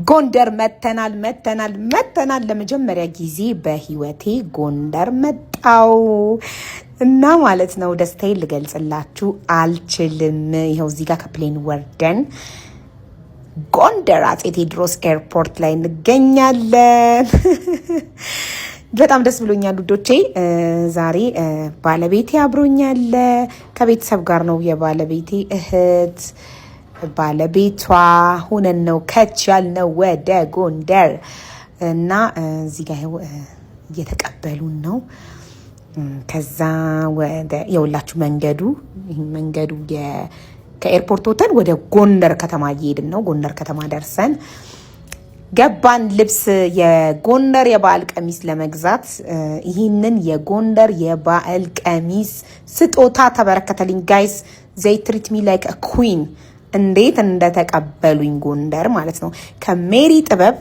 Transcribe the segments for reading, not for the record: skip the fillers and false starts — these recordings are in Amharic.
ጎንደር መተናል ለመጀመሪያ ጊዜ በህይወቴ ጎንደር መጣው እና ማለት ነው። ደስታዬን ልገልጽላችሁ አልችልም። ይሄው እዚህ ጋር ከፕሌን ወርደን ጎንደር አፄ ቴዎድሮስ ኤርፖርት ላይ እንገኛለን። በጣም ደስ ብሎኛል ውዶቼ። ዛሬ ባለቤቴ አብሮኛል። ከቤተሰብ ጋር ነው። የባለቤቴ እህት ባለቤቷ ሆነን ነው ከች ያልነው ወደ ጎንደር እና እዚህ ጋር እየተቀበሉን ነው። ከዛ ወደ የውላችሁ መንገዱ ከኤርፖርት ወተን ወደ ጎንደር ከተማ እየሄድን ነው። ጎንደር ከተማ ደርሰን ገባን። ልብስ የጎንደር የበዓል ቀሚስ ለመግዛት ይህንን የጎንደር የበዓል ቀሚስ ስጦታ ተበረከተልኝ። ጋይስ they treat me like a queen። እንዴት እንደተቀበሉኝ ጎንደር ማለት ነው። ከሜሪ ጥበብ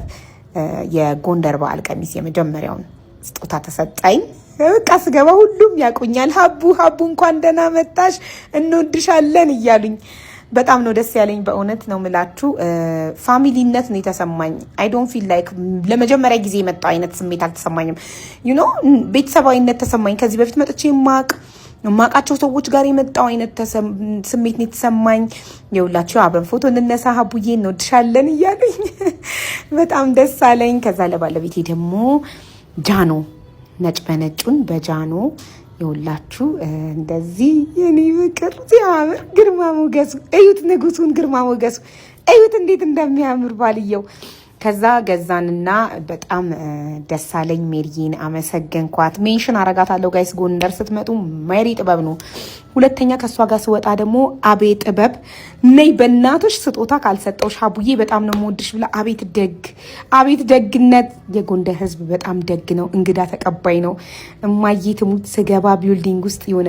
የጎንደር በዓል ቀሚስ የመጀመሪያውን ስጦታ ተሰጣኝ። በቃ ስገባ ሁሉም ያቁኛል። ሀቡ እንኳን ደህና መጣሽ እንወድሻለን እያሉኝ በጣም ነው ደስ ያለኝ። በእውነት ነው ምላችሁ። ፋሚሊነት ነው የተሰማኝ። አይ ዶንት ፊል ላይክ ለመጀመሪያ ጊዜ የመጣው አይነት ስሜት አልተሰማኝም። ዩ ኖ ቤተሰባዊነት ተሰማኝ። ከዚህ በፊት መጥቼ ማቃቸው ሰዎች ጋር የመጣው አይነት ስሜት ነው የተሰማኝ። የሁላችሁ አብረን ፎቶ እንነሳ ሀቡዬ እንወድሻለን እያሉኝ በጣም ደስ አለኝ። ከዛ ለባለቤቴ ደግሞ ጃኖ ነጭ በነጩን በጃኖ የሁላችሁ እንደዚህ የኔ ፍቅር ሲያምር ግርማ ሞገሱ እዩት። ንጉሱን ግርማ ሞገሱ እዩት እንዴት እንደሚያምር ባልየው። ከዛ ገዛንና በጣም ደስ አለኝ። ሜሪን አመሰገንኳት። ሜንሽን አረጋታለሁ ጋይስ። ጎንደር ስትመጡ ሜሪ ጥበብ ነው። ሁለተኛ ከሷ ጋር ስወጣ ደግሞ አቤ ጥበብ ነይ በእናትሽ ስጦታ ካልሰጠውሽ ሀቡዬ በጣም ነው የምወድሽ ብላ አቤት ደግነት። የጎንደር ህዝብ በጣም ደግ ነው። እንግዳ ተቀባይ ነው። እማዬ ትሙት ስገባ ቢልዲንግ ውስጥ የሆነ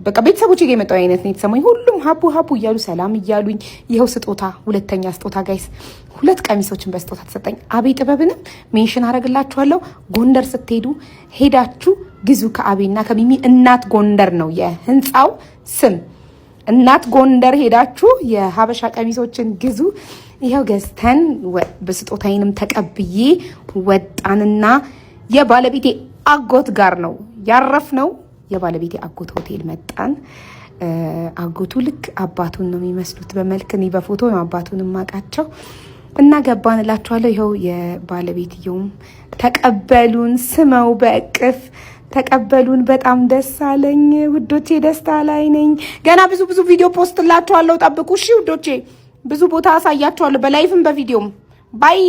በቃ ቤተሰቦች ጋር የመጣው አይነት ነው የተሰማኝ። ሁሉም ሀቡ እያሉ ሰላም እያሉኝ ይኸው ስጦታ፣ ሁለተኛ ስጦታ ጋይስ 2 ቀሚሶችን በስጦታ ተሰጠኝ። አቤ ጥበብንም ሜንሽን አረግላችኋለሁ። ጎንደር ስትሄዱ ሄዳችሁ ግዙ። ከአቤና ከሚሚ እናት ጎንደር ነው የህንፃው ስም። እናት ጎንደር ሄዳችሁ የሀበሻ ቀሚሶችን ግዙ። ይኸው ገዝተን በስጦታዬንም ተቀብዬ ወጣንና የባለቤቴ አጎት ጋር ነው ያረፍነው። የባለቤቴ አጎት ሆቴል መጣን። አጎቱ ልክ አባቱን ነው የሚመስሉት በመልክ። እኔ በፎቶ ነው አባቱን ማቃቸው እና ገባን እላችኋለሁ። ይኸው የባለቤትየውም ተቀበሉን፣ ስመው በእቅፍ ተቀበሉን። በጣም ደስ አለኝ ውዶቼ፣ ደስታ ላይ ነኝ። ገና ብዙ ቪዲዮ ፖስት ላችኋለሁ፣ ጠብቁ እሺ ውዶቼ። ብዙ ቦታ አሳያችኋለሁ፣ በላይፍም በቪዲዮም። ባይ